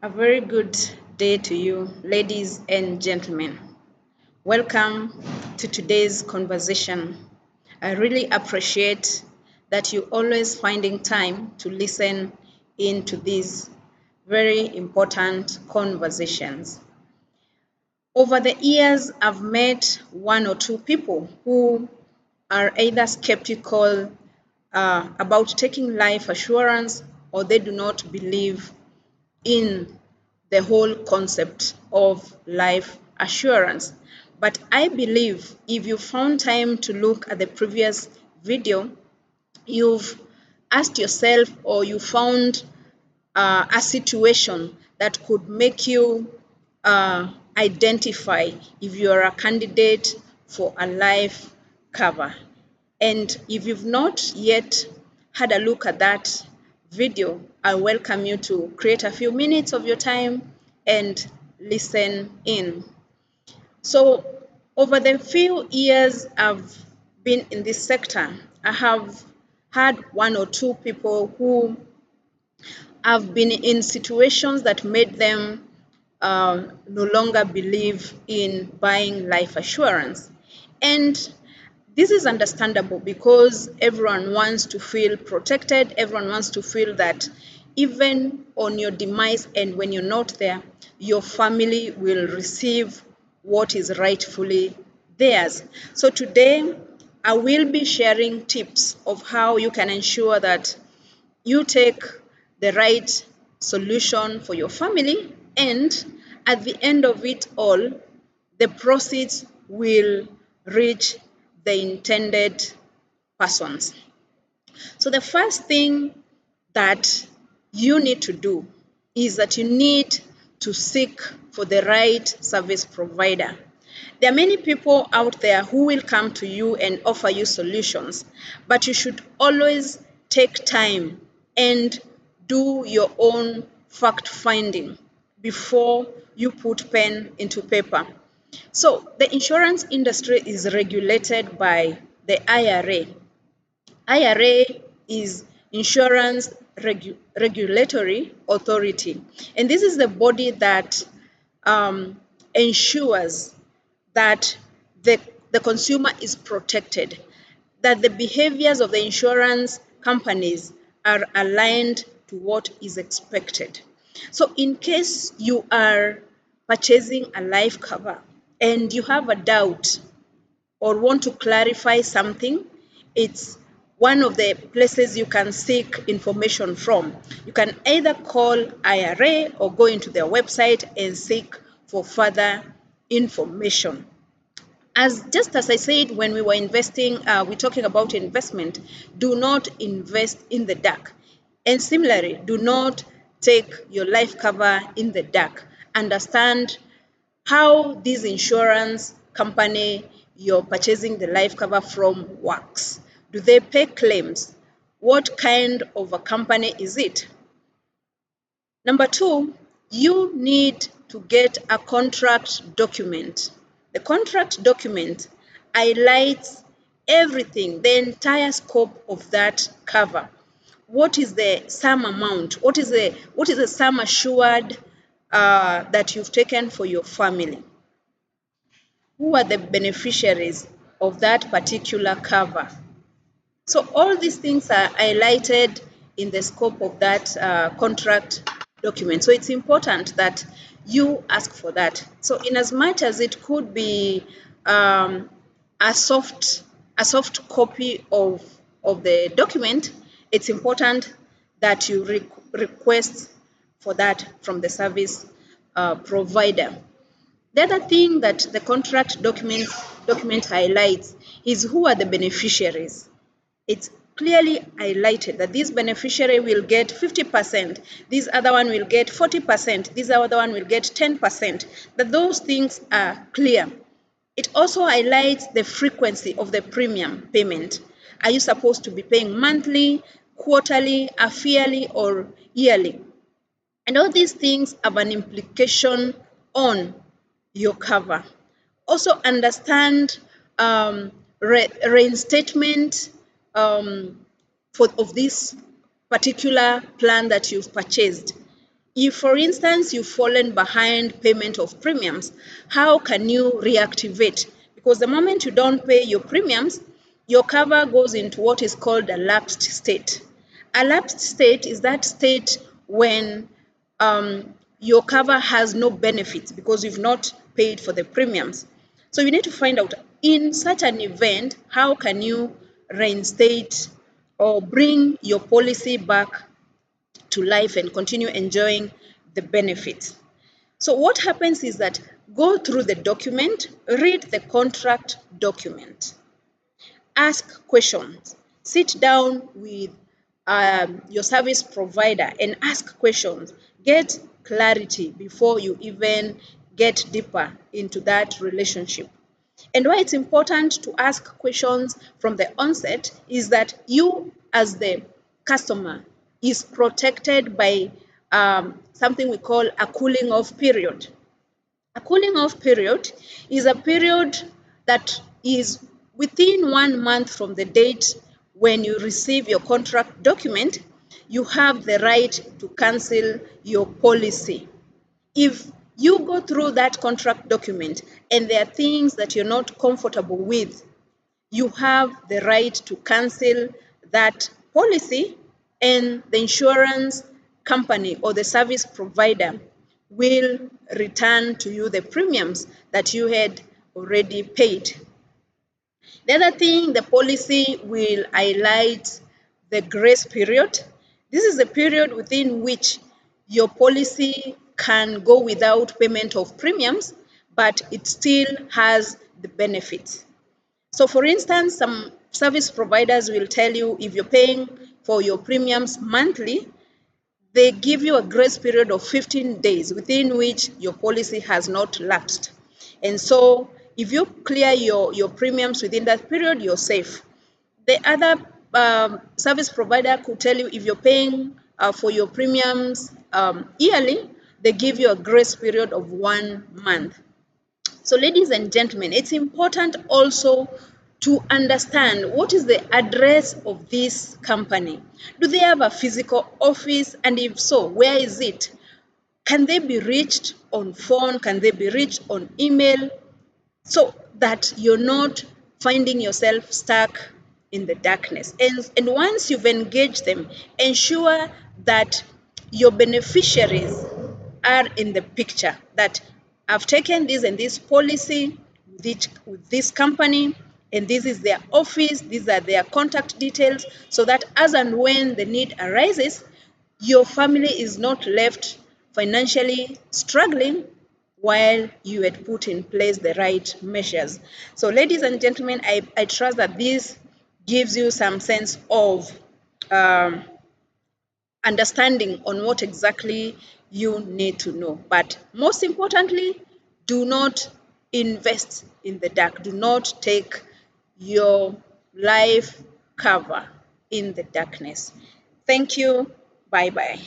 A very good day to you, ladies and gentlemen. Welcome to today's conversation. I really appreciate that you always finding time to listen into these very important conversations. Over the years, I've met one or two people who are either skeptical about taking life assurance or they do not believe in the whole concept of life assurance. But I believe if you found time to look at the previous video, you've asked yourself or you found a situation that could make you identify if you're a candidate for a life cover. And if you've not yet had a look at that video, I welcome you to create a few minutes of your time and listen in. So, over the few years I've been in this sector, I have had one or two people who have been in situations that made them no longer believe in buying life assurance. And this is understandable because everyone wants to feel protected, everyone wants to feel that even on your demise and when you're not there, your family will receive what is rightfully theirs. So today, I will be sharing tips of how you can ensure that you take the right solution for your family, and at the end of it all, the proceeds will reach the intended persons. So the first thing that you need to do is that you need to seek for the right service provider. There are many people out there who will come to you and offer you solutions, but you should always take time and do your own fact finding before you put pen into paper. So the insurance industry is regulated by the IRA. IRA is Insurance Regulatory Authority, and this is the body that ensures that the consumer is protected, that the behaviors of the insurance companies are aligned to what is expected. So in case you are purchasing a life cover and you have a doubt or want to clarify something, it's one of the places you can seek information from. You can either call IRA or go into their website and seek for further information. Just as I said when we were investing, we're talking about investment, do not invest in the dark. And similarly, do not take your life cover in the dark. Understand how this insurance company you're purchasing the life cover from works. Do they pay claims? What kind of a company is it? Number two, you need to get a contract document. The contract document highlights everything, the entire scope of that cover. What is the sum amount? What is the sum assured that you've taken for your family? Who are the beneficiaries of that particular cover? So all these things are highlighted in the scope of that contract document. So it's important that you ask for that. So in as much as it could be a soft copy of the document, it's important that you request for that from the service provider. The other thing that the contract document highlights is who are the beneficiaries. It's clearly highlighted that this beneficiary will get 50%, this other one will get 40%, this other one will get 10%, that those things are clear. It also highlights the frequency of the premium payment. Are you supposed to be paying monthly, quarterly, yearly, or yearly? And all these things have an implication on your cover. Also understand reinstatement of this particular plan that you've purchased. If, for instance, you've fallen behind payment of premiums, how can you reactivate? Because the moment you don't pay your premiums, your cover goes into what is called a lapsed state. A lapsed state is that state when your cover has no benefits because you've not paid for the premiums. So you need to find out, in such an event, how can you reinstate or bring your policy back to life and continue enjoying the benefits. So what happens is that go through the document, read the contract document, ask questions, sit down with your service provider and ask questions, get clarity before you even get deeper into that relationship. And why it's important to ask questions from the onset is that you, as the customer, is protected by something we call a cooling off period. A cooling off period is a period that is within 1 month from the date when you receive your contract document. You have the right to cancel your policy. If you go through that contract document and there are things that you're not comfortable with, you have the right to cancel that policy, and the insurance company or the service provider will return to you the premiums that you had already paid. The other thing, the policy will highlight the grace period. This is the period within which your policy can go without payment of premiums, but it still has the benefits. So for instance, some service providers will tell you if you're paying for your premiums monthly, they give you a grace period of 15 days within which your policy has not lapsed. And so if you clear your premiums within that period, you're safe. The other service provider could tell you if you're paying for your premiums yearly, they give you a grace period of 1 month. So ladies and gentlemen, it's important also to understand what is the address of this company. Do they have a physical office? And if so, where is it? Can they be reached on phone? Can they be reached on email? So that you're not finding yourself stuck in the darkness. And once you've engaged them, ensure that your beneficiaries are in the picture, that I've taken this and this policy with this company, and this is their office, these are their contact details, so that as and when the need arises, your family is not left financially struggling while you had put in place the right measures. So ladies and gentlemen, I trust that this gives you some sense of um, understanding on what exactly you need to know. But most importantly, do not invest in the dark. Do not take your life cover in the darkness. Thank you. Bye bye.